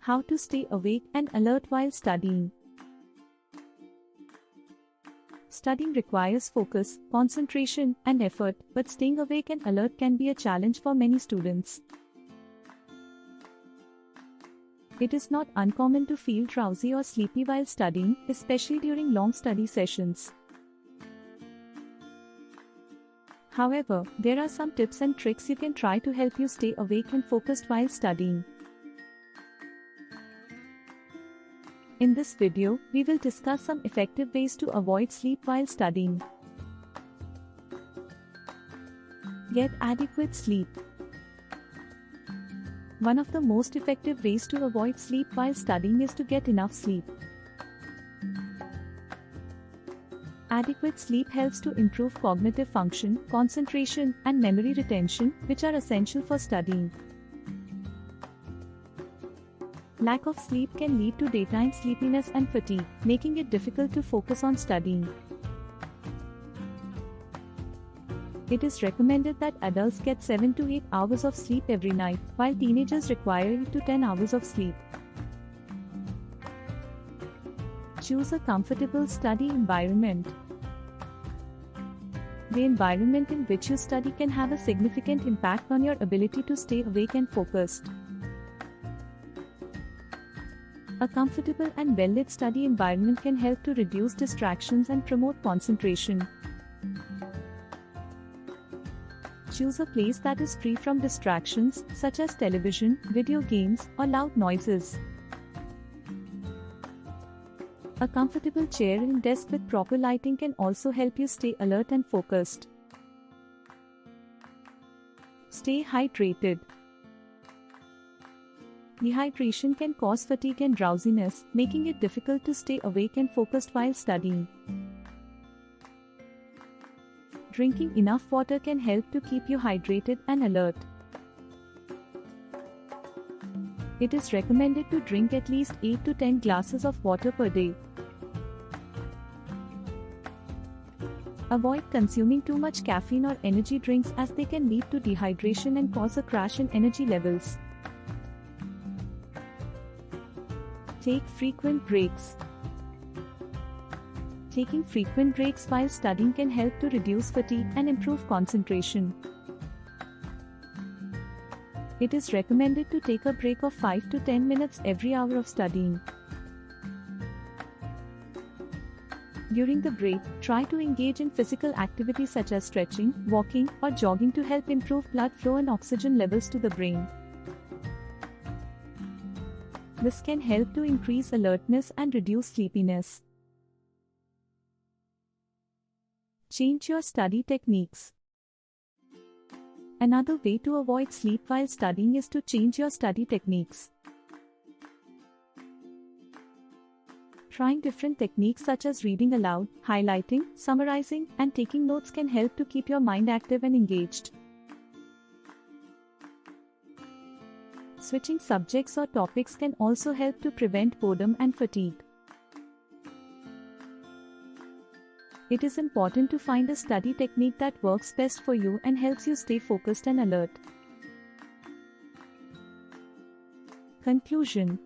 How to stay awake and alert while studying. Studying requires focus, concentration, and effort, but staying awake and alert can be a challenge for many students. It is not uncommon to feel drowsy or sleepy while studying, especially during long study sessions. However, there are some tips and tricks you can try to help you stay awake and focused while studying. In this video, we will discuss some effective ways to avoid sleep while studying. Get adequate sleep. One of the most effective ways to avoid sleep while studying is to get enough sleep. Adequate sleep helps to improve cognitive function, concentration, and memory retention, which are essential for studying. Lack of sleep can lead to daytime sleepiness and fatigue, making it difficult to focus on studying. It is recommended that adults get 7 to 8 hours of sleep every night, while teenagers require 8 to 10 hours of sleep. Choose a comfortable study environment. The environment in which you study can have a significant impact on your ability to stay awake and focused. A comfortable and well-lit study environment can help to reduce distractions and promote concentration. Choose a place that is free from distractions, such as television, video games, or loud noises. A comfortable chair and desk with proper lighting can also help you stay alert and focused. Stay hydrated. Dehydration can cause fatigue and drowsiness, making it difficult to stay awake and focused while studying. Drinking enough water can help to keep you hydrated and alert. It is recommended to drink at least 8 to 10 glasses of water per day. Avoid consuming too much caffeine or energy drinks as they can lead to dehydration and cause a crash in energy levels. Take frequent breaks. Taking frequent breaks while studying can help to reduce fatigue and improve concentration. It is recommended to take a break of 5 to 10 minutes every hour of studying. During the break, try to engage in physical activities such as stretching, walking, or jogging to help improve blood flow and oxygen levels to the brain. This can help to increase alertness and reduce sleepiness. Change your study techniques. Another way to avoid sleep while studying is to change your study techniques. Trying different techniques such as reading aloud, highlighting, summarizing, and taking notes can help to keep your mind active and engaged. Switching subjects or topics can also help to prevent boredom and fatigue. It is important to find a study technique that works best for you and helps you stay focused and alert. Conclusion.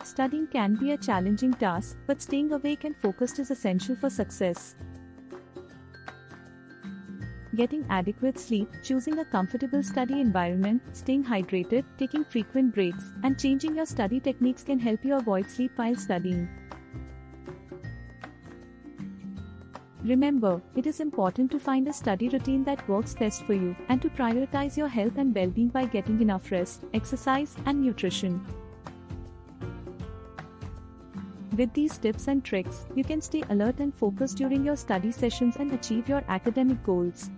Studying can be a challenging task, but staying awake and focused is essential for success. Getting adequate sleep, choosing a comfortable study environment, staying hydrated, taking frequent breaks, and changing your study techniques can help you avoid sleep while studying. Remember, it is important to find a study routine that works best for you, and to prioritize your health and well-being by getting enough rest, exercise, and nutrition. With these tips and tricks, you can stay alert and focused during your study sessions and achieve your academic goals.